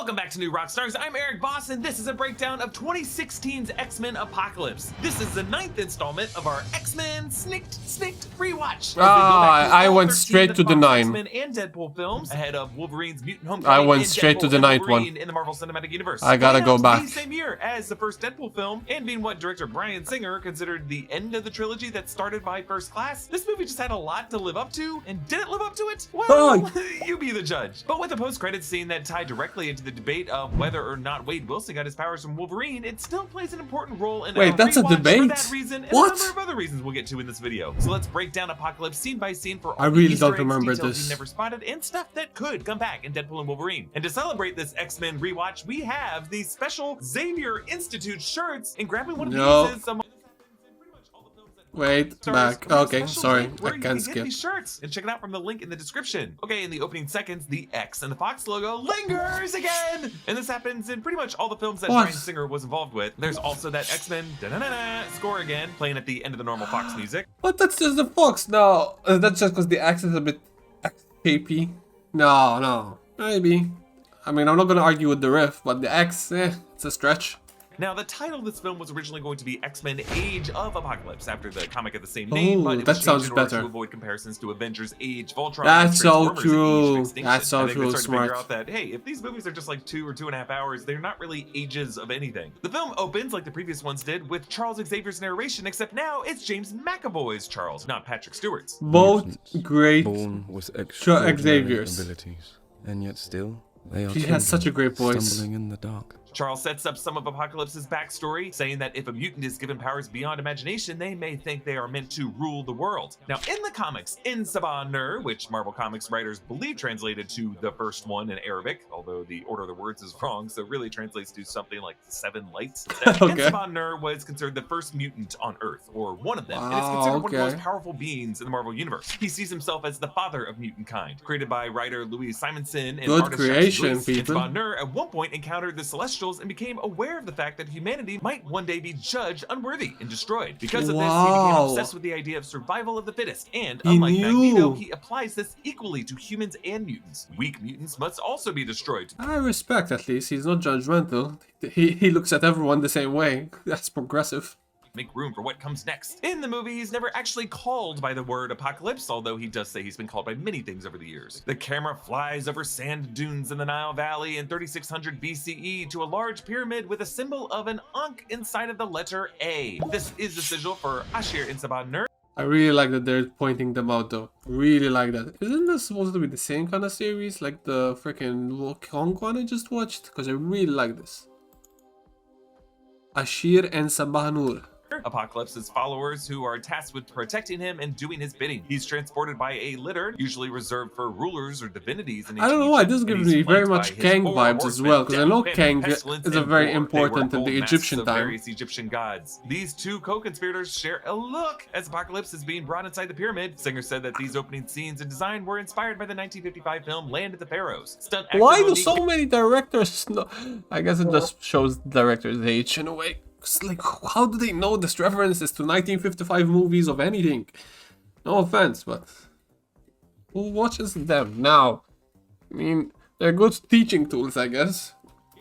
Welcome back to New Rockstars. I'm Eric Boss, and this is a breakdown of 2016's X-Men Apocalypse. This is the 9th installment of our X-Men Snicked rewatch. I went straight to the 9. X-Men and Deadpool films ahead of Wolverine's Mutant Homecoming. I went straight to the 9th one. In the Marvel Cinematic Universe. I gotta go back. The same year as the first Deadpool film, and being what director Bryan Singer considered the end of the trilogy that started by First Class, this movie just had a lot to live up to, and did it live up to it? Well, you be the judge. But with a post-credits scene that tied directly into the debate of whether or not Wade Wilson got his powers from Wolverine, it still plays an important role in Wait, that's a debate? For that reason, and what? a number of other reasons we'll get to in this video. So let's break down Apocalypse scene by scene for all I really the Easter don't eggs, remember details this. you never spotted, and stuff that could come back in Deadpool and Wolverine. And to celebrate this X-Men rewatch, we have these special Xavier Institute shirts, and grabbing one of these is some. Wait, back. Okay, sorry. I can't skip. These shirts and check it out from the link in the description. Okay, in the opening seconds, the X and the Fox logo lingers again, and this happens in pretty much all the films that Bryan Singer was involved with. There's also that X-Men score again, playing at the end of the normal Fox music. But that's just the Fox. No, that's just because the X is a bit X-shapey. No, maybe. I mean, I'm not gonna argue with the riff, but the X, it's a stretch. Now, the title of this film was originally going to be X-Men Age of Apocalypse, after the comic of the same name, but it was changed in order to avoid comparisons to Avengers Age of Ultron. That's so true. That's so true. Smart. To figure out that, hey, if these movies are just like 2 or 2.5 hours, they're not really ages of anything. The film opens like the previous ones did with Charles Xavier's narration, except now it's James McAvoy's Charles, not Patrick Stewart's. Both Mutants, great born with extraordinary Xaviers. abilities, and yet still they are He has such a great voice. stumbling in the dark. Charles sets up some of Apocalypse's backstory, saying that if a mutant is given powers beyond imagination, they may think they are meant to rule the world. Now, in the comics, In Sabah Nur, which Marvel Comics writers believe translated to the first one in Arabic, although the order of the words is wrong, so it really translates to something like 7 lights. Okay. In Sabah Nur was considered the first mutant on Earth, or one of them, and it's considered one of the most powerful beings in the Marvel Universe. He sees himself as the father of mutant kind, created by writer Louise Simonson and Good artist creation, Jackson Lewis. people. In Sabah Nur at one point encountered the Celestials and became aware of the fact that humanity might one day be judged unworthy and destroyed. Because of this, he became obsessed with the idea of survival of the fittest, and unlike Magneto, he applies this equally to humans and mutants. Weak mutants must also be destroyed. I respect, at least. He's not judgmental. He looks at everyone the same way. That's progressive. Make room for what comes next. In the movie, he's never actually called by the word apocalypse, although he does say he's been called by many things over the years. The camera flies over sand dunes in the Nile Valley in 3600 BCE to a large pyramid with a symbol of an Ankh inside of the letter A. This is the sigil for Ashir in Sabah Nur. I really like that they're pointing them out, though. Really like that. Isn't this supposed to be the same kind of series like the freaking Kong one I just watched? Because I really like this. Ashir and Sabah Nur. Apocalypse's followers who are tasked with protecting him and doing his bidding. He's transported by a litter, usually reserved for rulers or divinities. In I don't know why, this gives me very much Kang vibes as horsemen, well, because I know death, Kang pestilence, is a and very war. important They in wear the gold Egyptian masks of time. various Egyptian gods. These two co-conspirators share a look as Apocalypse is being brought inside the pyramid. Singer said that these opening scenes and design were inspired by the 1955 film Land of the Pharaohs. Why do so many directors know? I guess it just shows the director's age in a way. It's like, how do they know this references to 1955 movies of anything? No offense, but who watches them now? I mean, they're good teaching tools, I guess.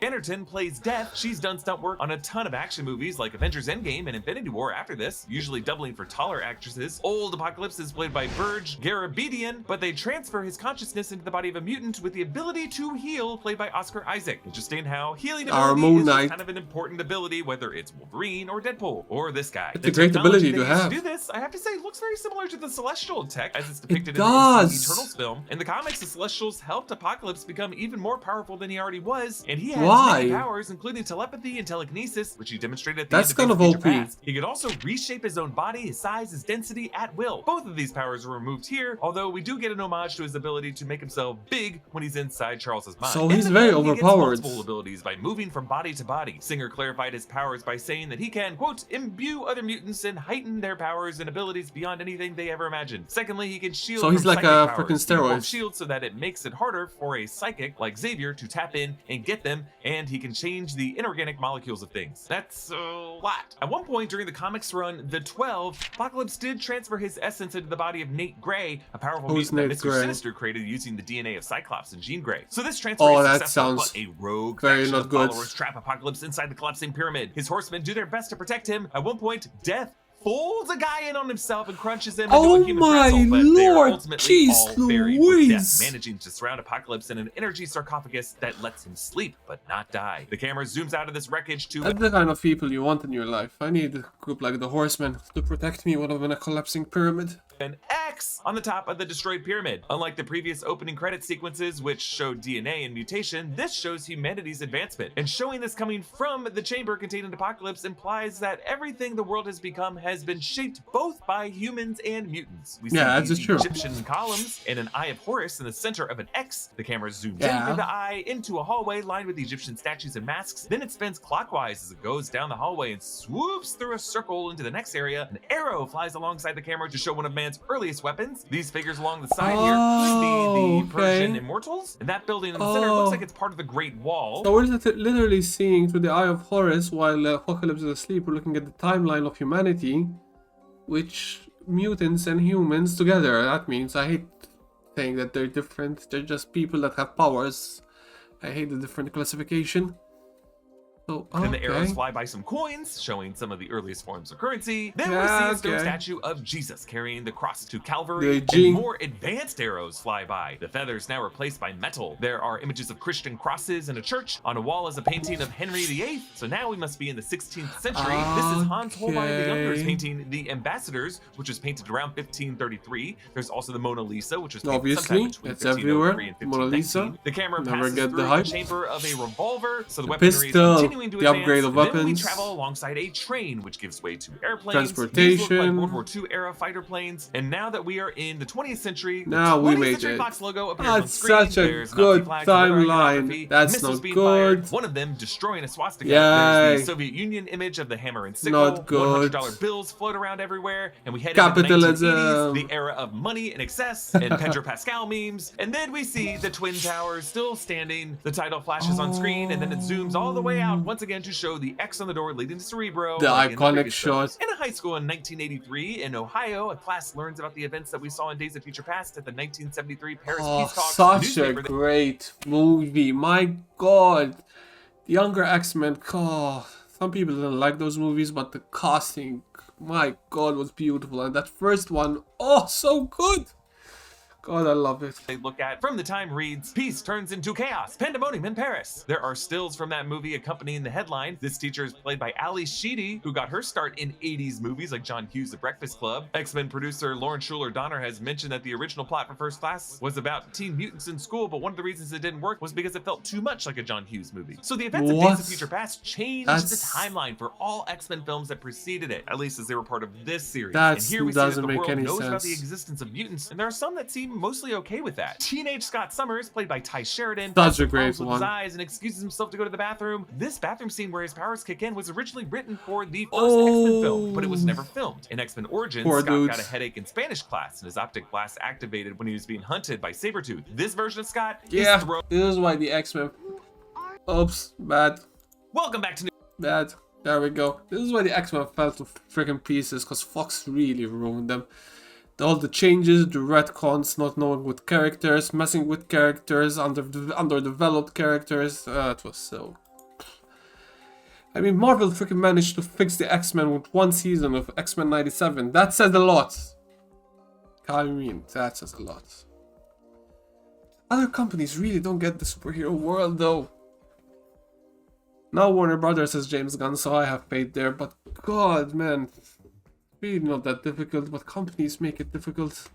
Anderton plays Death. She's done stunt work on a ton of action movies like Avengers Endgame and Infinity War after this, usually doubling for taller actresses. Old Apocalypse is played by Burge Garabedian, but they transfer his consciousness into the body of a mutant with the ability to heal, played by Oscar Isaac. Interesting how healing ability is just kind of an important ability, whether it's Wolverine or Deadpool or this guy. It's a great ability to have. To do this, I have to say, looks very similar to the Celestial tech as it's depicted in the MCU Eternals film. In the comics, the Celestials helped Apocalypse become even more powerful than he already was, and he had many powers, including telepathy and telekinesis, which he demonstrated at the end of his future past. He could also reshape his own body, his size, his density at will. Both of these powers are removed here, although we do get an homage to his ability to make himself big when he's inside Charles's mind. So he's very overpowered. He gets multiple abilities by moving from body to body. Singer clarified his powers by saying that he can, quote, imbue other mutants and heighten their powers and abilities beyond anything they ever imagined. Secondly, he can shield. So he's like a freaking steroid. Shield so that it makes it harder for a psychic like Xavier to tap in and get them and he can change the inorganic molecules of things. That's a lot. At one point during the comics run, The 12, Apocalypse did transfer his essence into the body of Nate Gray, a powerful mutant that Mr. Sinister created using the DNA of Cyclops and Jean Grey. So this transfer is successful, but a rogue faction of followers trap Apocalypse inside the collapsing pyramid. His horsemen do their best to protect him. At one point, Death folds a guy in on himself and crunches him into a human pretzel, but they are ultimately all buried with Death, managing to surround Apocalypse in an energy sarcophagus that lets him sleep but not die. The camera zooms out of this wreckage to... That's the kind of people you want in your life. I need a group like the Horsemen to protect me when I'm in a collapsing pyramid. An X on the top of the destroyed pyramid. Unlike the previous opening credit sequences, which showed DNA and mutation, this shows humanity's advancement. And showing this coming from the chamber contained in Apocalypse implies that everything the world has become has been shaped both by humans and mutants. We see these Egyptian columns and an Eye of Horus in the center of an X. The camera zooms in through the eye into a hallway lined with Egyptian statues and masks. Then it spins clockwise as it goes down the hallway and swoops through a circle into the next area. An arrow flies alongside the camera to show one of man's earliest weapons. These figures along the side here could be the Persian immortals, and that building in the center looks like it's part of the Great Wall. So we're literally seeing through the Eye of Horus while Apocalypse is asleep. We're looking at the timeline of humanity, which mutants and humans together. That means I hate saying that they're different. They're just people that have powers. I hate the different classification. So, Then the arrows fly by some coins, showing some of the earliest forms of currency. Then we see a stone statue of Jesus carrying the cross to Calvary, and more advanced arrows fly by. The feathers now replaced by metal. There are images of Christian crosses in a church. On a wall is a painting of Henry VIII. So now we must be in the 16th century. This is Hans Holbein the Younger's painting The Ambassadors, which was painted around 1533. There's also the Mona Lisa, which was painted sometime between 1503 and 1519. The camera passes through the chamber of a revolver, so the weaponry is continuing to advance. Upgrade of weapons. Then we travel alongside a train, which gives way to airplanes. Transportation. These look like World War II era fighter planes. And now that we are in the 20th century, now the 20th Century Fox logo appears on screen. That's such a good timeline. That's not good. One of them destroying a swastika. There's the Soviet Union image of the hammer and sickle. Not good. $100 bills float around everywhere, and we head into the 1980s, the era of money and excess and Pedro Pascal memes. And then we see the Twin Towers still standing. The title flashes on screen, and then it zooms all the way out once again to show the X on the door leading to Cerebro. The iconic shot. In a high school in 1983 in Ohio, a class learns about the events that we saw in Days of Future Past at the 1973 Paris Peace Talks. Such a great movie. My God. The Younger X-Men. Some people didn't like those movies, but the casting, my God, was beautiful. And that first one, so good. God, I love it. They look at from the time reads, peace turns into chaos, pandemonium in Paris. There are stills from that movie accompanying the headline. This teacher is played by Ali Sheedy, who got her start in 80s movies like John Hughes' The Breakfast Club. X-Men producer Lauren Schuler Donner has mentioned that the original plot for First Class was about teen mutants in school, but one of the reasons it didn't work was because it felt too much like a John Hughes movie. So the events of Days of Future Past changed the timeline for all X-Men films that preceded it, at least as they were part of this series. And here we see that the world knows about the existence of mutants, and there are some that seem mostly okay with that. Teenage Scott Summers, played by Ty Sheridan, such a great one, with his eyes and excuses himself to go to the bathroom. This bathroom scene where his powers kick in was originally written for the first X-Men film, but it was never filmed. In X-Men Origins, Scott got a headache in Spanish class, and his optic glass activated when he was being hunted by Sabretooth. This version of Scott is thrown. This is why the X-Men... Oops, bad. Welcome back to Bad. There we go. This is why the X-Men fell to freaking pieces, because Fox really ruined them. All the changes, the retcons, not knowing what characters, messing with characters, underdeveloped characters. It was so... I mean, Marvel freaking managed to fix the X-Men with one season of X-Men 97. That says a lot. I mean, that says a lot. Other companies really don't get the superhero world, though. Now Warner Brothers has James Gunn, so I have faith there, but God, man... really not that difficult, but companies make it difficult.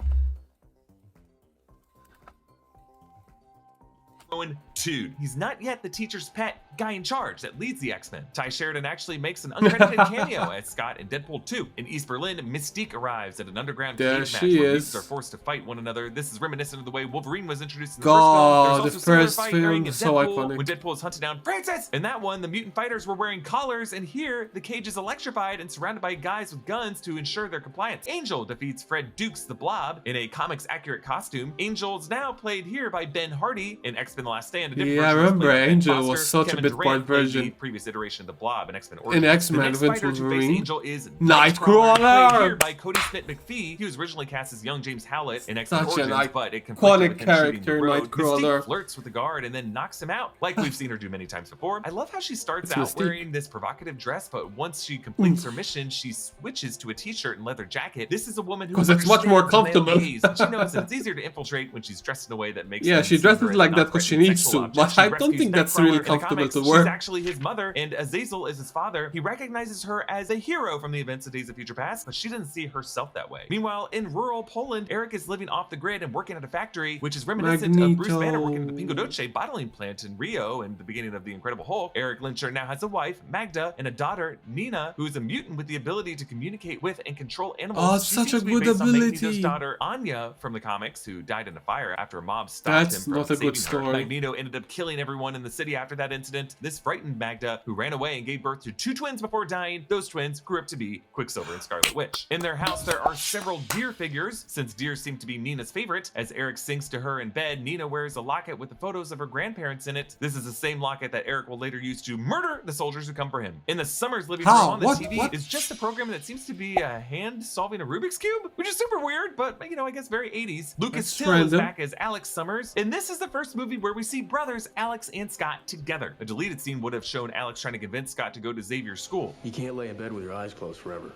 Dude, he's not yet the teacher's pet guy in charge that leads the X-Men. Ty Sheridan actually makes an uncredited cameo as Scott in Deadpool 2. In East Berlin, Mystique arrives at an underground cave match where mutants are forced to fight one another. This is reminiscent of the way Wolverine was introduced in the first film. There's also the first film is so iconic. When Deadpool is hunted down, Francis! In that one, the mutant fighters were wearing collars, and here, the cage is electrified and surrounded by guys with guns to ensure their compliance. Angel defeats Fred Dukes the Blob in a comics-accurate costume. Angel's now played here by Ben Hardy. In X-Men The Last Stand, a different Yeah, I version was remember played by Ben Angel was Foster. such a Kevin bit Durant part played version. the previous iteration of the Blob in X-Men In Origins. X-Men the next with fighter to face Wolverine. Angel is Nightcrawler! played here by Cody Smith-McPhee. He was originally cast as young James Howlett in X-Men Such an Origins, but it conflicted with him shooting the character, road. Nightcrawler. Mystique flirts with the guard and then knocks him out, like we've seen her do many times before. I love how she starts It's out Mystique. wearing this provocative dress, but once she completes her mission, she switches to a t-shirt and leather jacket. This is a woman who 'Cause it's much more understands the male comfortable. gaze, and she knows that it's easier to infiltrate when she's dressed in a way that makes Yeah, them she see dresses her as like a that 'cause she non-threatening needs sexual to, object. but She I don't rescues think that's Nightcrawler really in the comfortable comics. to She's wear. actually his mother, and Azazel is his father. He recognizes her as a hero from the events of Days of Future Past, but she doesn't see herself that way. Meanwhile, in rural Poland, Eric is living off the grid and working at a factory, which is reminiscent of Bruce Banner working at the Pingo Doce bottling plant in Rio in the beginning of The Incredible Hulk. Eric Lyncher now has a wife, Magda, and a daughter, Nina, who is a mutant with the ability to communicate with and control animals. Oh, She such seems a to be good based on Magneto's ability. daughter, Anya, from the comics, who died in a fire after a mob stopped That's him from not a good saving her. story. Magneto ended up killing everyone in the city after that incident. This frightened Magda, who ran away and gave birth to 2 twins before dying. Those twins grew up to be Quicksilver and Scarlet Witch. In their house, there are several deer figures, since deer seem to be Nina's favorite. As Eric sings to her in bed, Nina wears a locket with the photos of her grandparents in it. This is the same locket that Eric will later use to murder the soldiers who come for him. In the Summers living room on the TV is just a program that seems to be a hand solving a Rubik's Cube, which is super weird, but I guess very 80s. Lucas That's Till is random. back as Alex Summers, and this is the first movie where we see brothers Alex and Scott together. A deleted scene would have shown Alex trying to convince Scott to go to Xavier's school. You can't lay in bed with your eyes closed forever.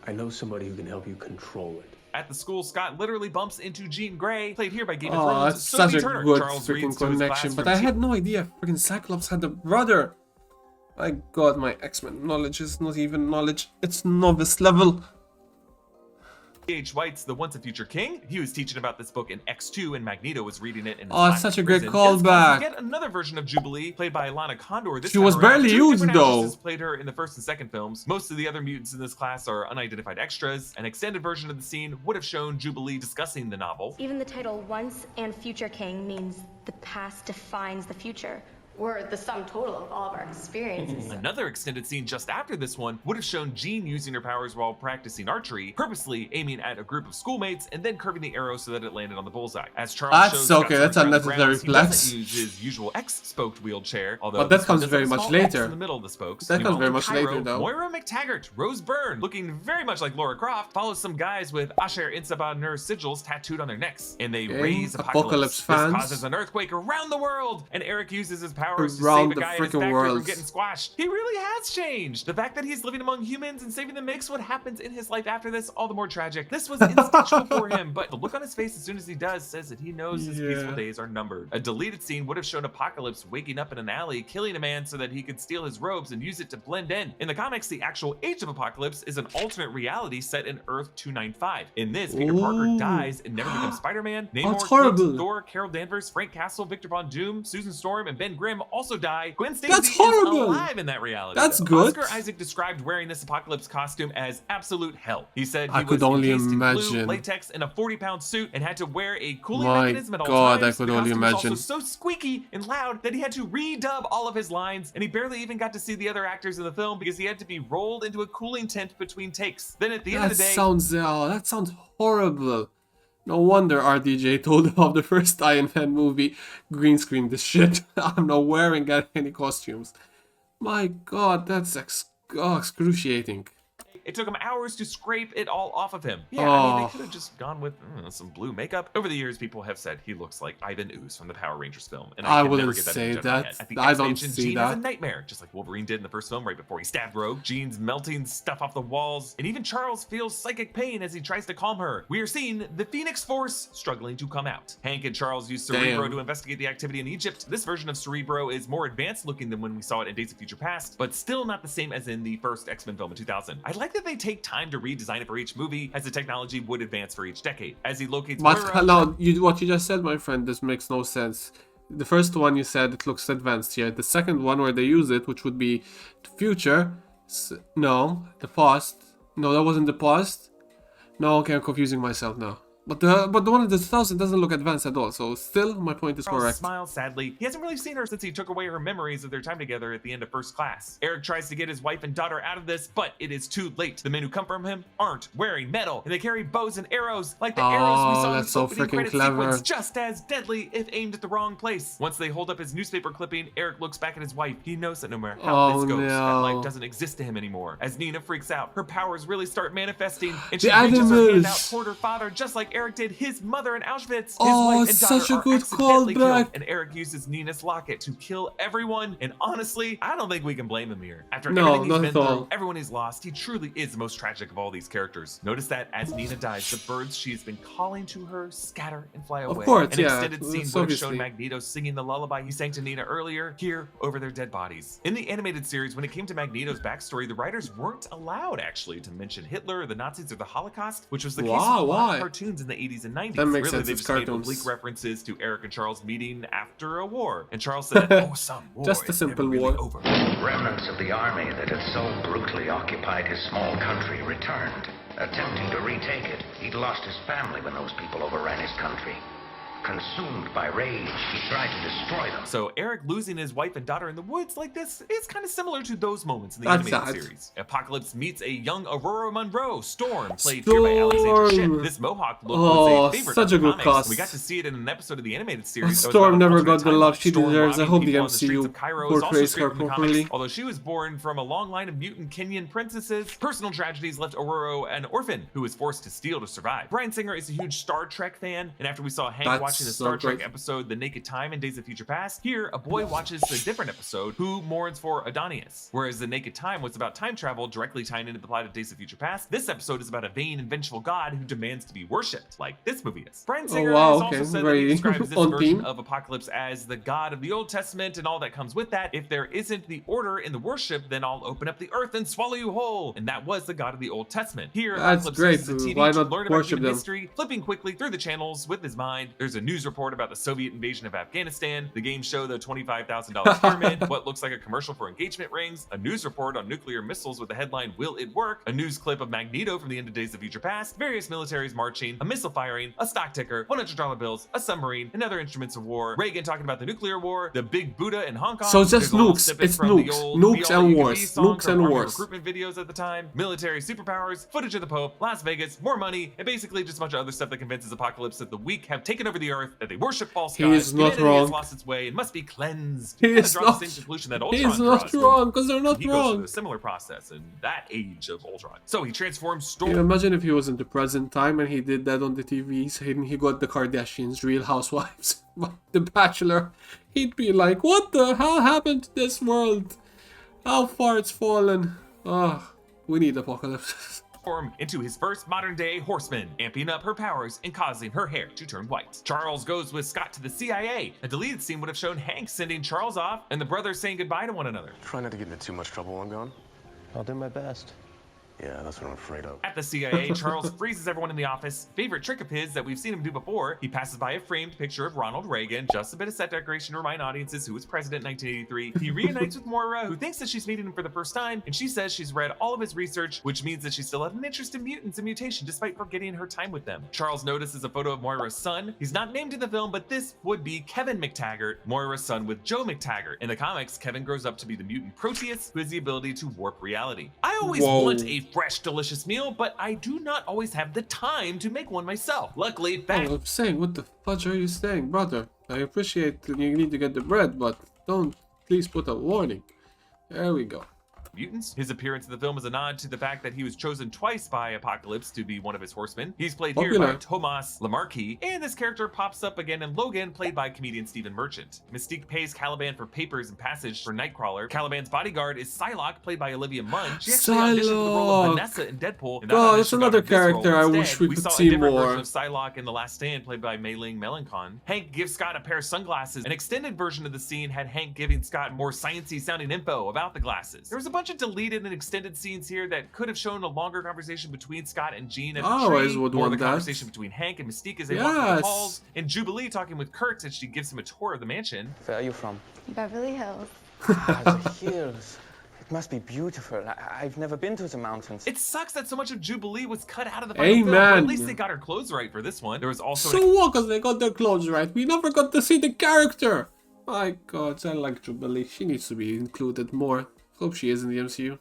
I know somebody who can help you control it. At the school, Scott literally bumps into Jean Grey, played here by Game of Oh, Thrones. that's Sophie such a Turner. good Charles freaking reads to his connection, class but from I had no idea freaking Cyclops had a brother. My god, my X-Men knowledge is not even knowledge, it's novice level. H. White's The Once a Future King. He was teaching about this book in X2, and Magneto was reading it in his Oh, it's class such in a great prison. In this class, callback. Yet another version of Jubilee, played by Lana Condor. This She time was around. barely 2 used, different though. actresses played her in the first and second films. Most of the other mutants in this class are unidentified extras. An extended version of the scene would have shown Jubilee discussing the novel. Even the title Once and Future King means the past defines the future. We're the sum total of all of our experiences. Another extended scene just after this one would have shown Jean using her powers while practicing archery, purposely aiming at a group of schoolmates and then curving the arrow so that it landed on the bullseye. As Charles That's shows okay, Scott that's swimming around the unnecessary grounds, he flex. doesn't use his usual X-spoked wheelchair, although But that this one comes does very have a much small X later. in the middle of the spokes. That comes Meanwhile, very in much Cairo, later, though. Moira McTaggart, Rose Byrne, looking very much like Laura Croft, follows some guys with Asher Insaba Nur sigils tattooed on their necks, and they Okay, raise Apocalypse Apocalypse. fans. This causes an earthquake around the world, and Eric uses his powers to Around save a the guy in his freaking factory world. from getting squashed. He really has changed. The fact that he's living among humans and saving them makes what happens in his life after this all the more tragic. This was instinctual for him, but the look on his face as soon as he does says that he knows his peaceful days are numbered. A deleted scene would have shown Apocalypse waking up in an alley, killing a man so that he could steal his robes and use it to blend in. In the comics, the actual age of Apocalypse is an alternate reality set in Earth 295. In this, Peter Parker Ooh. dies and never becomes Spider-Man. Namor, That's horrible. Clint, Thor, Carol Danvers, Frank Castle, Victor Von Doom, Susan Storm, and Ben Grimm also die. Gwen Stacy That's is horrible. alive in that reality. That's though. good. Oscar Isaac described wearing this Apocalypse costume as absolute hell. He said he I was could only encased in glue, imagine. latex, and a 40-pound suit, and had to wear a cooling My mechanism at all God, times. I could The only costume was imagine. also so squeaky and loud that he had to redub all of his lines, and he barely even got to see the other actors in the film because he had to be rolled into a cooling tent between takes. Then at the end That of the day, sounds horrible. No wonder RDJ told of the first Iron Man movie, green screen this shit. I'm not wearing any costumes. My god, that's excruciating. it took him hours to scrape it all off of him. Yeah, I mean, they could have just gone with some blue makeup. Over the years, people have said he looks like Ivan Ooze from the Power Rangers film, and I can wouldn't never get that say into my that. head. At the I don't expansion, see Jean that. is a nightmare, just like Wolverine did in the first film right before he stabbed Rogue. Jean's melting stuff off the walls, and even Charles feels psychic pain as he tries to calm her. We are seeing the Phoenix Force struggling to come out. Hank and Charles use Cerebro Damn. to investigate the activity in Egypt. This version of Cerebro is more advanced looking than when we saw it in Days of Future Past, but still not the same as in the first X-Men film in 2000. I like that they take time to redesign it for each movie, as the technology would advance for each decade. As he locates But Moira, no, what you just said, my friend, this makes no sense. The first one you said it looks advanced here. The second one where they use it, which would be the future. No, the past. No, that wasn't the past. No, okay, I'm confusing myself now. But the one in the 2000 doesn't look advanced at all, so still my point is Charles correct. smiles sadly. He hasn't really seen her since he took away her memories of their time together at the end of first class. Eric tries to get his wife and daughter out of this, but it is too late. The men who come from him aren't wearing metal, and they carry bows and arrows like the arrows we saw in that's the so opening freaking credit clever. sequence, just as deadly if aimed at the wrong place. Once they hold up his newspaper clipping, Eric looks back at his wife. He knows that no matter how this goes, that life doesn't exist to him anymore. As Nina freaks out, her powers really start manifesting, and she reaches her hand out toward her father, just like Eric did his mother in Auschwitz. His wife and daughter such a are good accidentally killed, callback. and Eric uses Nina's locket to kill everyone. And honestly, I don't think we can blame him here. After No, everything he's not been at all. through, everyone he's lost, he truly is the most tragic of all these characters. Notice that as Nina dies, the birds she's been calling to her scatter and fly away. course, An yeah, extended scene that's would have shown obviously. Magneto singing the lullaby he sang to Nina earlier here over their dead bodies. In the animated series, when it came to Magneto's backstory, the writers weren't allowed actually to mention Hitler, the Nazis, or the Holocaust, which was the case with a lot Why? of cartoons in the 80s and 90s. That makes Really, sense, they it's just made cartoons. oblique references to Eric and Charles meeting after a war. And Charles said, "Oh, some war Just a is simple never really war. over." Remnants of the army that had so brutally occupied his small country returned. Attempting to retake it, he'd lost his family when those people overran his country. Consumed by rage, he tried to destroy them. So Eric losing his wife and daughter in the woods like this is kind of similar to those moments in the That's animated sad. series. Apocalypse meets a young Aurora Monroe, Storm, played here by Alexander Storm. Shipp. This mohawk look Oh, was a favorite such of a the good comics. cast. We got to see it in an episode of the animated series. that was Storm about a never alternate got the love timeline. she Storm deserves. I robbing hope the people on the streets MCU of Cairo is also portrays her straight from the properly. comics. Although she was born from a long line of mutant Kenyan princesses, personal tragedies left Aurora an orphan who was forced to steal to survive. Bryan Singer is a huge Star Trek fan, and after we saw Hank That's watching the so Star Trek great. episode The Naked Time in Days of Future Past, here a boy watches a different episode who mourns for Adonius. Whereas The Naked Time was about time travel directly tying into the plot of Days of Future Past, this episode is about a vain and vengeful god who demands to be worshipped, like this movie is. Bryan Singer wow, has okay, also said that very he describes this on version theme. of Apocalypse as the god of the Old Testament and all that comes with that. If there isn't the order in the worship, then I'll open up the earth and swallow you whole. And that was the god of the Old Testament. Here, That's Apocalypse great. uses the TV Why to not learn about worship human them? history, flipping quickly through the channels with his mind. There's a news report about the Soviet invasion of Afghanistan, the game show The $25,000 Pyramid, what looks like a commercial for engagement rings, a news report on nuclear missiles with the headline, "Will it work?" A news clip of Magneto from the end of Days of Future Past, various militaries marching, a missile firing, a stock ticker, $100 bills, a submarine, and other instruments of war, Reagan talking about the nuclear war, the big Buddha in Hong Kong. So it's just There's a little nukes. snippet It's from the nukes. old Nukes Be All and You Can wars. Be song Nukes from and army wars. recruitment videos at the time, military superpowers, footage of the Pope, Las Vegas, more money, and basically just a bunch of other stuff that convinces Apocalypse that the weak have taken over the earth, that they worship false He gods, is not humanity has wrong. lost its way and must be cleansed. He Kinda is draws not- the same conclusion that He Ultron is not draws when wrong, because they're not he goes wrong. through a similar process in that age of Ultron. So he transforms Can Storm. you imagine if he was in the present time and he did that on the TVs and he got the Kardashians, Real Housewives, The Bachelor? He'd be like, what the hell happened to this world? How far it's fallen. Ah, we need Apocalypse. Into his first modern-day horseman, amping up her powers and causing her hair to turn white. Charles goes with Scott to the CIA. A deleted scene would have shown Hank sending Charles off and the brothers saying goodbye to one another. Try not to get into too much trouble while I'm gone. I'll do my best. Yeah, that's what I'm afraid of. At the CIA, Charles freezes everyone in the office. Favorite trick of his that we've seen him do before, he passes by a framed picture of Ronald Reagan, just a bit of set decoration to remind audiences who was president in 1983. He reunites with Moira, who thinks that she's meeting him for the first time, and she says she's read all of his research, which means that she still has an interest in mutants and mutation despite forgetting her time with them. Charles notices a photo of Moira's son. He's not named in the film, but this would be Kevin McTaggart, Moira's son with Joe McTaggart. In the comics, Kevin grows up to be the mutant Proteus, who has the ability to warp reality. I always Whoa. want a fresh, delicious meal, but I do not always have the time to make one myself. Luckily, back I'm saying, what the fudge are you saying, brother? I appreciate that you need to get the bread, but don't please put a warning. There we go. Mutants. His appearance in the film is a nod to the fact that he was chosen twice by Apocalypse to be one of his horsemen. He's played here by Popular. Tomas Lamarcky, and this character pops up again in Logan, played by comedian Stephen Merchant. Mystique pays Caliban for papers and passage for Nightcrawler. Caliban's bodyguard is Psylocke, played by Olivia Munn. She actually auditioned for the role of Psylocke. Vanessa in Deadpool. and that God, it's audition got another her this role character I instead. wish we could saw see a different more. version of Psylocke in The Last Stand, played by Mei Ling Melancon. Hank gives Scott a pair of sunglasses. An extended version of the scene had Hank giving Scott more sciencey sounding info about the glasses. There was a bunch of deleted and extended scenes here that could have shown a longer conversation between Scott and Jean at the Always tree, would or want the that. conversation between Hank and Mystique as they walk through the Yes. halls, and Jubilee talking with Kurt as she gives him a tour of the mansion. Where are you from? Beverly Hills. The hills. It must be beautiful. I've never been to the mountains. It sucks that so much of Jubilee was cut out of the final film, but at least they got her clothes right for this one. There was also so what? Because they got their clothes right. We never got to see the character. My God, I like Jubilee. She needs to be included more. Hope she is in the MCU.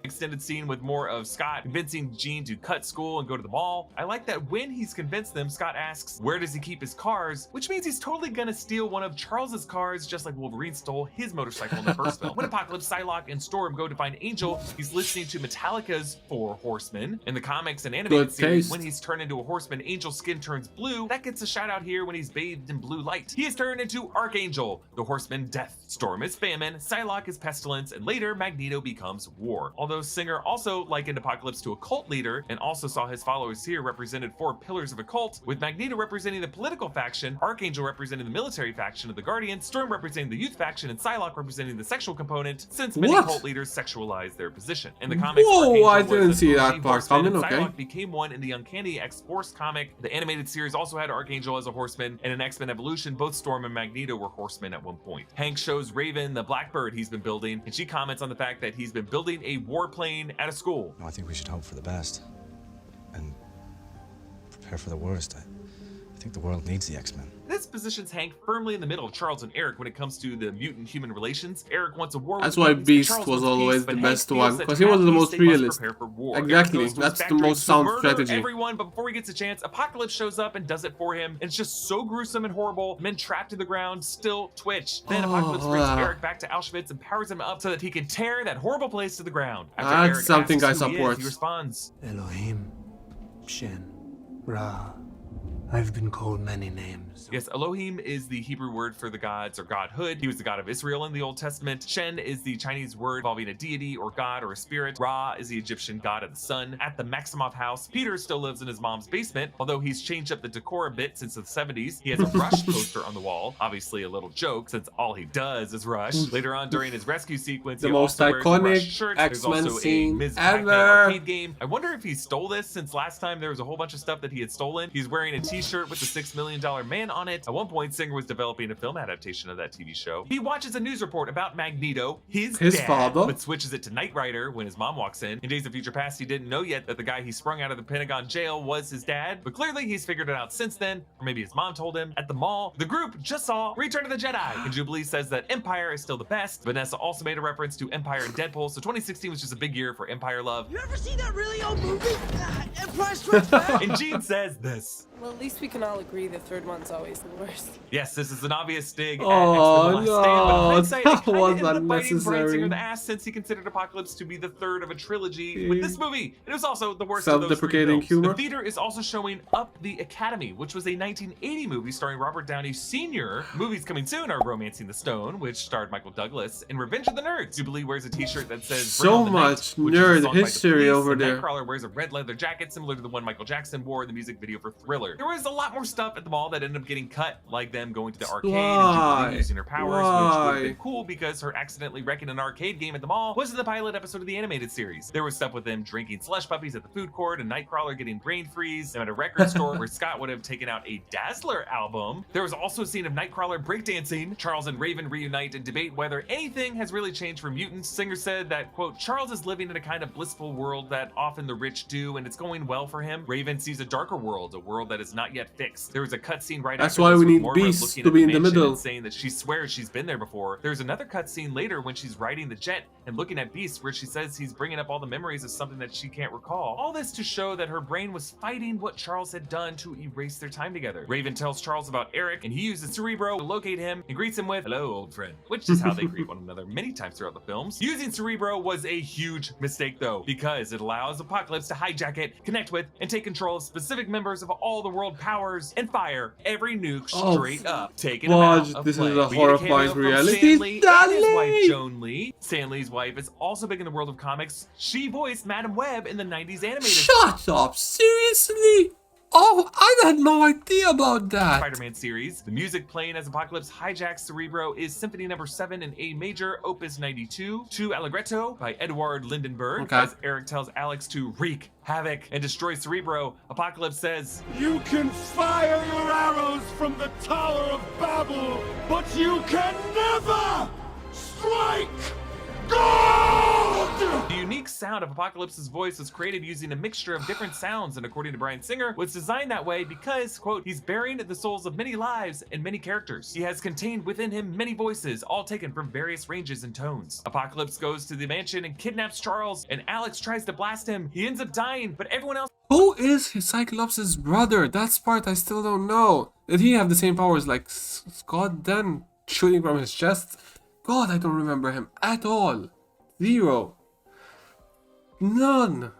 extended scene with more of Scott convincing Jean to cut school and go to the mall. I like that when he's convinced them, Scott asks, where does he keep his cars? Which means he's totally gonna steal one of Charles's cars, just like Wolverine stole his motorcycle in the first film. When Apocalypse, Psylocke, and Storm go to find Angel, he's listening to Metallica's Four Horsemen. In the comics and animated series, when he's turned into a horseman, Angel's skin turns blue. That gets a shout out here when he's bathed in blue light. He is turned into Archangel, the horseman Death. Storm is Famine, Psylocke is Pestilence, and later Magneto becomes War. Although Singer also likened Apocalypse to a cult leader and also saw his followers here represented four pillars of a cult, with Magneto representing the political faction, Archangel representing the military faction of the Guardians, Storm representing the youth faction, and Psylocke representing the sexual component, since many cult leaders sexualize their position. In the comics, I didn't see that part coming, okay. Psylocke became one in the Uncanny X-Force comic. The animated series also had Archangel as a horseman, and in X-Men Evolution, both Storm and Magneto were horsemen at one point. Hank shows Raven the Blackbird he's been building, and she comments on the fact that he's been building a warplane at a school. No, I think we should hope for the best and prepare for the worst. I think the world needs the X-Men. This positions Hank firmly in the middle of Charles and Eric when it comes to the mutant-human relations. Eric wants a war. That's why Beast was always the best one, because he was the most realist. Exactly, that's the most sound strategy. Everyone, but before he gets a chance, Apocalypse shows up and does it for him. And it's just so gruesome and horrible. Men trapped to the ground still twitch. Then Apocalypse brings Eric back to Auschwitz and powers him up so that he can tear that horrible place to the ground. After That's Eric something asks I who he support. He responds, Elohim, Shen, Ra. I've been called many names. Yes, Elohim is the Hebrew word for the gods or godhood. He was the god of Israel in the Old Testament. Shen is the Chinese word involving a deity or god or a spirit. Ra is the Egyptian god of the sun. At the Maximoff house, Peter still lives in his mom's basement, although he's changed up the decor a bit since the 70s. He has a Rush poster on the wall, obviously a little joke since all he does is Rush. Later on during his rescue sequence, the he most also wears a Rush iconic shirt. X-Men There's also scene a Ms. ever. Pac-Man arcade game. I wonder if he stole this since last time there was a whole bunch of stuff that he had stolen. He's wearing a t-shirt with the $6 million man on it. At one point, Singer was developing a film adaptation of that TV show. He watches a news report about Magneto, his dad, father, but switches it to Knight Rider when his mom walks in. In Days of Future Past, he didn't know yet that the guy he sprung out of the Pentagon jail was his dad, but clearly he's figured it out since then, or maybe his mom told him. At the mall, the group just saw Return of the Jedi, and Jubilee says that Empire is still the best. Vanessa also made a reference to Empire and Deadpool, so 2016 was just a big year for Empire love. You ever seen that really old movie? Empire Strikes Back? And Jean says this. Well, at least we can all agree the third one's always the worst. Yes, this is an obvious dig. Oh no, that was unnecessary. The ass since he considered Apocalypse to be the third of a trilogy with this movie. It was also the worst of those three films. Humor. The theater is also showing Up the Academy, which was a 1980 movie starring Robert Downey Sr. Movies coming soon are Romancing the Stone, which starred Michael Douglas, and Revenge of the Nerds. Jubilee wears a t-shirt that says so much nerd history over there. Nightcrawler wears a red leather jacket similar to the one Michael Jackson wore in the music video for Thriller. There was a lot more stuff at the mall that ended up getting cut, like them going to the arcade and Jubilee using her powers, which would have been cool because her accidentally wrecking an arcade game at the mall was in the pilot episode of the animated series. There was stuff with them drinking slush puppies at the food court and Nightcrawler getting brain freeze, and at a record store where Scott would have taken out a Dazzler album. There was also a scene of Nightcrawler breakdancing. Charles and Raven reunite and debate whether anything has really changed for mutants. Singer said that, quote, Charles is living in a kind of blissful world that often the rich do, and it's going well for him. Raven sees a darker world, a world that is not yet fixed. There was a cutscene right That's after why this we with need Moira Beast looking to at be the in the mansion middle. and saying that she swears she's been there before. There's another cutscene later when she's riding the jet and looking at Beast where she says he's bringing up all the memories of something that she can't recall. All this to show that her brain was fighting what Charles had done to erase their time together. Raven tells Charles about Eric and he uses Cerebro to locate him and greets him with, hello, old friend, which is how they greet one another many times throughout the films. Using Cerebro was a huge mistake though, because it allows Apocalypse to hijack it, connect with, and take control of specific members of all the world powers and fire every nuke straight up, taking them out of this play. is a horrifying reality. Stan Lee and his wife Joan Lee. Stan Lee's wife is also big in the world of comics. She voiced Madam Web in the 90s animated. Shut up, seriously? Oh, I had no idea about that. Spider-Man series. The music playing as Apocalypse hijacks Cerebro is Symphony No. 7 in A major, Opus 92, to Allegretto by Edward Lindenberg. As Eric tells Alex to wreak havoc and destroy Cerebro, Apocalypse says, you can fire your arrows from the Tower of Babel, but you can never strike God! unique sound of Apocalypse's voice was created using a mixture of different sounds, and according to Bryan Singer, was designed that way because, quote, he's bearing the souls of many lives and many characters. He has contained within him many voices, all taken from various ranges and tones. Apocalypse goes to the mansion and kidnaps Charles, and Alex tries to blast him. He ends up dying, but everyone else... Who is Cyclops' brother? That's part I still don't know. Did he have the same powers like Scott then, shooting from his chest? God, I don't remember him at all. Zero. None.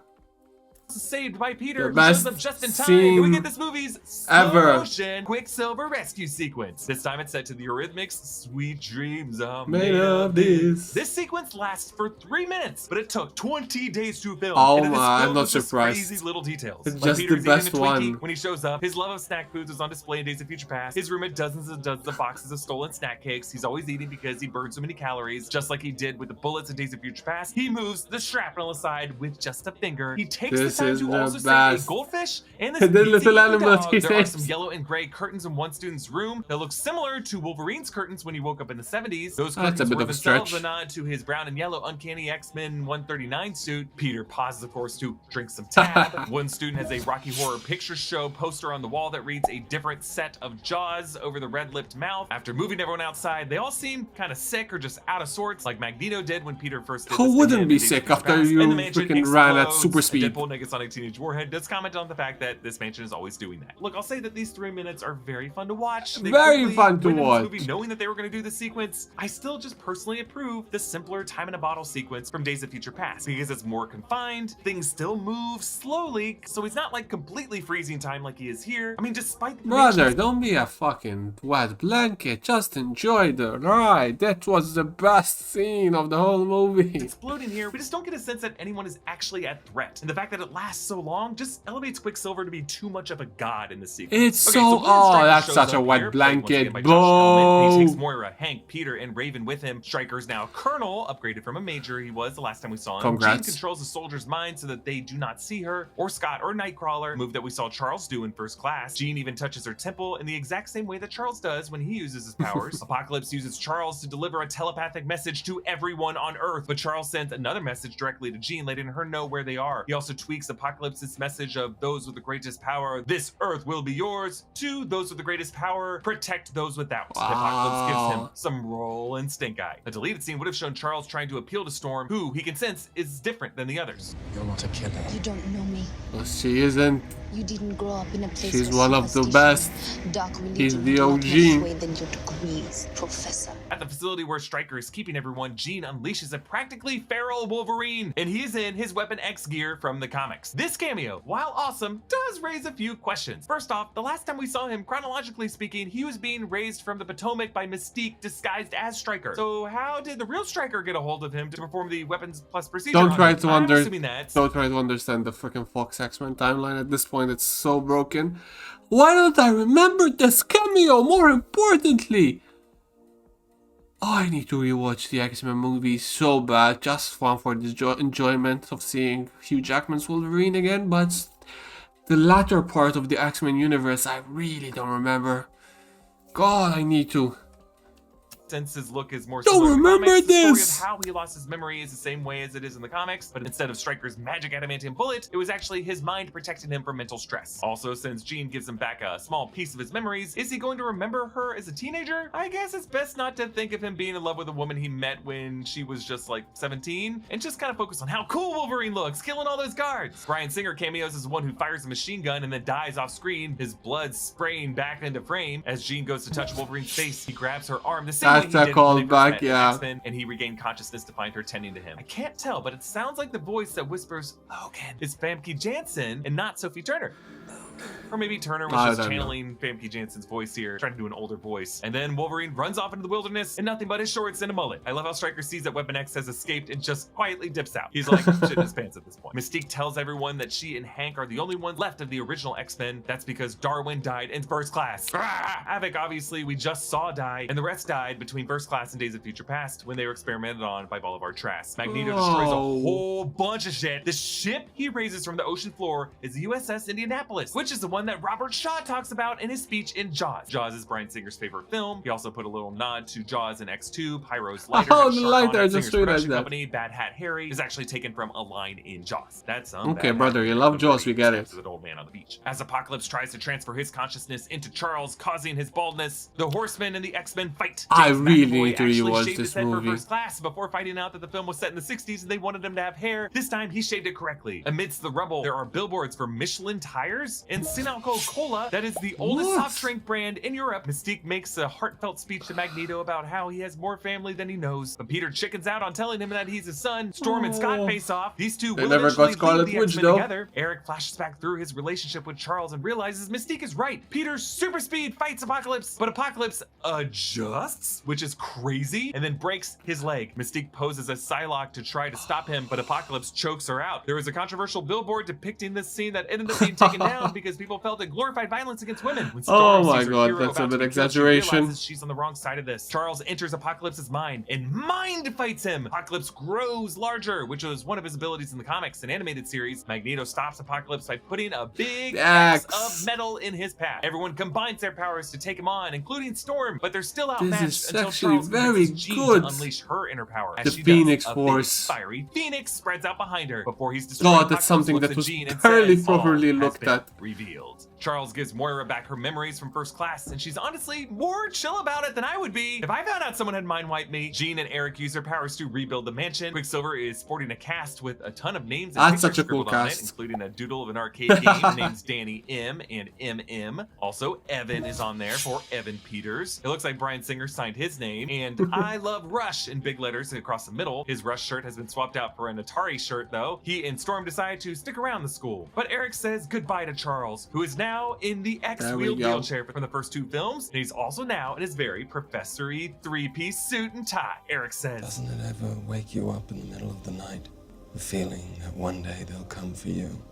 Saved by Peter, The who shows best up just in time, scene and we get this movie's ever. slow-motion Quicksilver rescue sequence. This time it's set to the Eurythmics' Sweet Dreams Are Made of this. This sequence lasts for 3 minutes, but it took 20 days to film. Oh and it is my, filled I'm not with just surprised. crazy little details. It's Like just Peter's the best eating a Twinkie one. when he shows up. His love of snack foods is on display in Days of Future Past. His room had dozens and dozens of boxes of stolen snack cakes. He's always eating because he burned so many calories, just like he did with the bullets in Days of Future Past. He moves the shrapnel aside with just a finger. He takes This the time is to the also say a best. goldfish and this The pizza little eating animals dog. he There are says. some yellow and gray curtains in one student's room that look similar to Wolverine's curtains when he woke up in the 70s. Those That's curtains a bit were of a themselves stretch. a nod to his brown and yellow Uncanny X-Men 139 suit. Peter pauses, of course, to drink some tab. One student has a Rocky Horror Picture Show poster on the wall that reads a different set of jaws over the red-lipped mouth. After moving everyone outside, they all seem kind of sick or just out of sorts, like Magneto did when Peter first did Who this wouldn't in be Days of sick Future after Past. you And the mansion freaking ran at explodes. super speed? Deadpool Negasonic Teenage Warhead does comment on the fact that this mansion is always doing that. Look, I'll say that these 3 minutes are very fun to watch. They Very clearly fun to went into watch. this movie knowing that they were going to do this sequence. I still just personally approve the simpler time in a bottle sequence from Days of Future Past because it's more confined. Things still move slowly, so he's not like completely freezing time like he is here. I mean, despite the Brother, don't be a fucking wet blanket. Just enjoy the ride. That was the best scene of the whole movie. exploding here, we just don't get a sense that anyone is actually at threat. And the fact that it lasts so long just elevates Quicksilver to be too much of a god in this sequence. It's Okay, so, Glenn oh, Stryker that's shows such a up wet here, played once blanket, again by Josh Hellman, and he takes bro. Moira, Hank, Peter, and Raven with him. Stryker's now Colonel, upgraded from a Major he was the last time we saw him. Congrats. Jean controls the soldiers' minds so that they do not see her, or Scott, or Nightcrawler, a move that we saw Charles do in First Class. Jean even touches her temple in the exact same way that Charles does when he uses his powers. Apocalypse uses Charles to deliver a telepathic message to everyone on Earth, but Charles sends another message directly to Jean, letting her know where they are. He also tweaks Apocalypse's message of those with the greatest power, this Earth will be yours, to those with the greatest power, protect those without. Wow. Apocalypse gives him some roll and stink eye. A deleted scene would have shown Charles trying to appeal to Storm, who he can sense is different than the others. You're not a killer. You don't know me. Well, she isn't. You didn't grow up in a place She's of one of the superstition. best. Dark religion He's the do not OG. more sway than your degrees, Professor. At the facility where Stryker is keeping everyone, Jean unleashes a practically feral Wolverine, and he's in his Weapon X gear from the comics. This cameo, while awesome, does raise a few questions. First off, the last time we saw him, chronologically speaking, he was being raised from the Potomac by Mystique disguised as Stryker. So how did the real Stryker get a hold of him to perform the weapons plus procedure Don't on try him? to I'm assuming that's Don't try to understand the freaking Fox X-Men timeline at this point. It's so broken. Why don't I remember this cameo? More importantly, I need to rewatch the X-Men movies so bad, just for the enjoyment of seeing Hugh Jackman's Wolverine again. But the latter part of the X-Men universe, I really don't remember. God, I need to. since his look is more Don't similar to the remember comics, the story this! of how he lost his memory is the same way as it is in the comics, but instead of Stryker's magic adamantium bullet, it was actually his mind protecting him from mental stress. Also, since Jean gives him back a small piece of his memories, is he going to remember her as a teenager? I guess it's best not to think of him being in love with a woman he met when she was just like 17, and just kind of focus on how cool Wolverine looks, killing all those guards. Bryan Singer cameos as the one who fires a machine gun and then dies off screen, his blood spraying back into frame. As Jean goes to touch Wolverine's face, he grabs her arm the same way he did when they first met in X-Men, and he regained consciousness to find her tending to him. I can't tell, but it sounds like the voice that whispers Logan is Famke Janssen and not Sophie Turner. Or maybe Turner was just channeling Famke Janssen's voice here, trying to do an older voice. And then Wolverine runs off into the wilderness in nothing but his shorts and a mullet. I love how Stryker sees that Weapon X has escaped and just quietly dips out. He's like shitting his pants at this point. Mystique tells everyone that she and Hank are the only ones left of the original X-Men. That's because Darwin died in First Class. Havoc, obviously, we just saw die, and the rest died between First Class and Days of Future Past when they were experimented on by Bolivar Trask. Magneto destroys a whole bunch of shit. The ship he raises from the ocean floor is the USS Indianapolis, which which is the one that Robert Shaw talks about in his speech in Jaws. Jaws is Bryan Singer's favorite film. He also put a little nod to Jaws in X2. Pyro's lighter, Oh, had a the shark lighter, on I it. just Singer's realized production that. company, Bad Hat Harry, is actually taken from a line in Jaws. That's Okay, brother, you love Jaws, we get it. An old man on the beach. As Apocalypse tries to transfer his consciousness into Charles, causing his baldness, the Horsemen and the X-Men fight. I James really McAvoy need to actually rewatch shaved this his head movie. for First Class before finding out that the film was set in the 60s and they wanted him to have hair. This time he shaved it correctly. Amidst the rubble, there are billboards for Michelin tires and Sinalco Cola, that is the oldest soft drink brand in Europe. Mystique makes a heartfelt speech to Magneto about how he has more family than he knows, but Peter chickens out on telling him that he's his son. Storm and Scott face off. These two They will never eventually got Scarlet lead the Witch, X-Men though. together. Eric flashes back through his relationship with Charles and realizes Mystique is right. Peter's super speed fights Apocalypse, but Apocalypse adjusts, which is crazy, and then breaks his leg. Mystique poses a Psylocke to try to stop him, but Apocalypse chokes her out. There was a controversial billboard depicting this scene that ended up being taken down because people felt it glorified violence against women. When Storm Oh my sees her god, hero that's a about to bit be killed, she exaggeration. realizes she's on the wrong side of this. Charles enters Apocalypse's mind and mind fights him. Apocalypse grows larger, which was one of his abilities in the comics and animated series. Magneto stops Apocalypse by putting a big axe of metal in his path. Everyone combines their powers to take him on, including Storm, but they're still outmatched This is until actually Charles very convinces Jean good. to unleash her inner power. As The she Phoenix does, Force. A big fiery Phoenix spreads out behind her. Before he's destroyed, God, that's something Apocalypse that looks was at Jean and barely says, "All properly has looked been at." revealed." Charles gives Moira back her memories from First Class, and she's honestly more chill about it than I would be. If I found out someone had mind wiped me, Jean and Eric use their powers to rebuild the mansion. Quicksilver is sporting a cast with a ton of names and That's pictures such a cool scribbled on it, cast. including a doodle of an arcade game. The names Danny M and MM. Also, Evan is on there for Evan Peters. It looks like Bryan Singer signed his name, and I love Rush in big letters across the middle. His Rush shirt has been swapped out for an Atari shirt, though. He and Storm decide to stick around the school, but Eric says goodbye to Charles, who is now in the X-wheeled wheelchair from the first two films, and he's also now in his very professory three-piece suit and tie. Eric says, Doesn't it ever wake you up in the middle of the night? The feeling that one day they'll come for you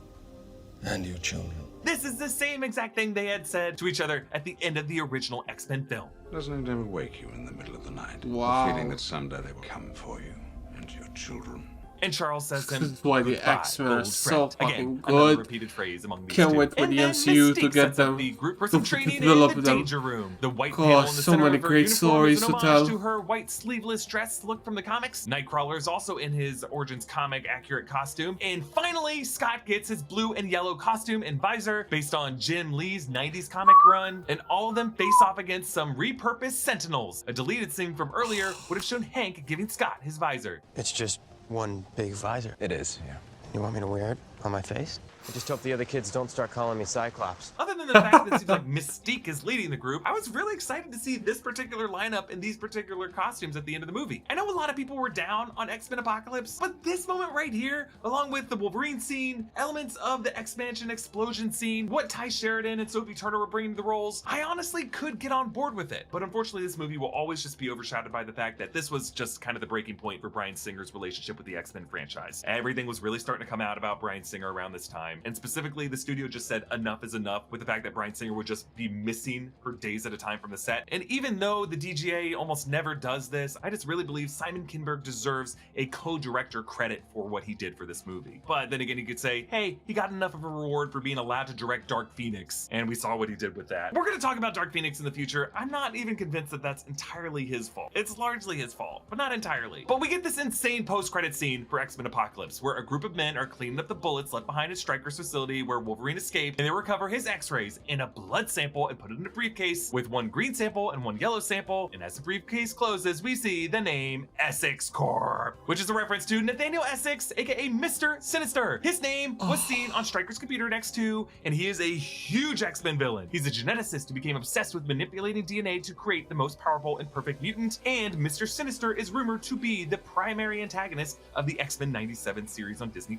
and your children. this is the same exact thing they had said to each other at the end of the original X-Men film. Doesn't it ever wake you in the middle of the night? Wow. The feeling that someday they will come for you and your children. And Charles says to him, This is why the "Goodbye, X-Men are old so friend." fucking Again, another good. repeated phrase among these Can't two. wait for And the then MCU to Mystique get sets up them the group for some to training in develop the them. Danger Room. The white God, panel in the so center many of her great uniform is stories an to homage tell. to her white sleeveless dress look from the comics. Nightcrawler is also in his Origins comic accurate costume. And finally, Scott gets his blue and yellow costume and visor based on Jim Lee's 90s comic run. And all of them face off against some repurposed Sentinels. A deleted scene from earlier would have shown Hank giving Scott his visor. It's just one big visor. It is, yeah. You want me to wear it on my face? I just hope the other kids don't start calling me Cyclops. Other than the fact that it seems like Mystique is leading the group, I was really excited to see this particular lineup and these particular costumes at the end of the movie. I know a lot of people were down on X-Men Apocalypse, but this moment right here, along with the Wolverine scene, elements of the X-Mansion explosion scene, what Ty Sheridan and Sophie Turner were bringing to the roles, I honestly could get on board with it. But unfortunately, this movie will always just be overshadowed by the fact that this was just kind of the breaking point for Bryan Singer's relationship with the X-Men franchise. Everything was really starting to come out about Bryan Singer around this time, and specifically the studio just said enough is enough with the fact that Bryan Singer would just be missing for days at a time from the set. And even though the DGA almost never does this, I just really believe Simon Kinberg deserves a co-director credit for what he did for this movie. But then again, you could say, hey, he got enough of a reward for being allowed to direct Dark Phoenix, and we saw what he did with that. We're gonna talk about Dark Phoenix in the future. I'm not even convinced that that's entirely his fault. It's largely his fault, but not entirely. But we get this insane post-credit scene for X-Men Apocalypse, where a group of men are cleaning up the bullets left behind at Stryker's facility where Wolverine escaped, and they recover his x-rays in a blood sample and put it in a briefcase with one green sample and one yellow sample. And as the briefcase closes, we see the name Essex Corp, which is a reference to Nathaniel Essex, aka Mr. Sinister. His name was seen on Stryker's computer in X2, and he is a huge X-Men villain. He's a geneticist who became obsessed with manipulating DNA to create the most powerful and perfect mutant, and Mr. Sinister is rumored to be the primary antagonist of the X-Men 97 series on Disney+.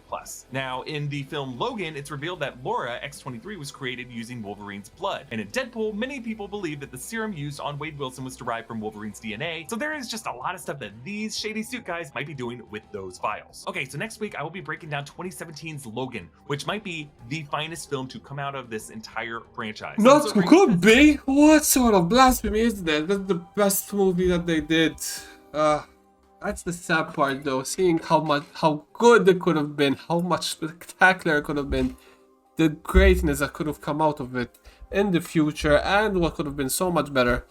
Now, in the film Logan, it's revealed that Laura, X-23, was created using Wolverine's blood. And in Deadpool, many people believe that the serum used on Wade Wilson was derived from Wolverine's DNA. So there is just a lot of stuff that these shady suit guys might be doing with those files. Okay, so next week I will be breaking down 2017's Logan, which might be the finest film to come out of this entire franchise. Not So could be. What sort of blasphemy is that? That's the best movie that they did. That's the sad part, though. Seeing how good it could have been, how much spectacular it could have been. the greatness that could have come out of it in the future and what could have been so much better.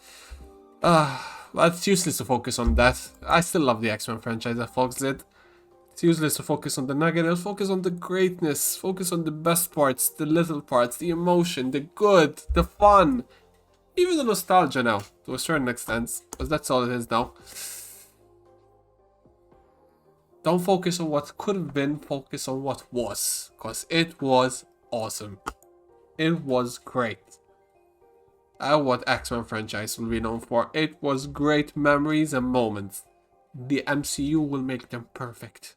But it's useless to focus on that. I still love the X-Men franchise that Fox did. It's useless to focus on the negatives. Focus on the greatness. Focus on the best parts, the little parts, the emotion, the good, the fun. Even the nostalgia now, to a certain extent. Because that's all it is now. Don't focus on what could have been. Focus on what was. Because it was awesome. It was great. And what X-Men franchise will be known for. It was great memories and moments. The MCU will make them perfect.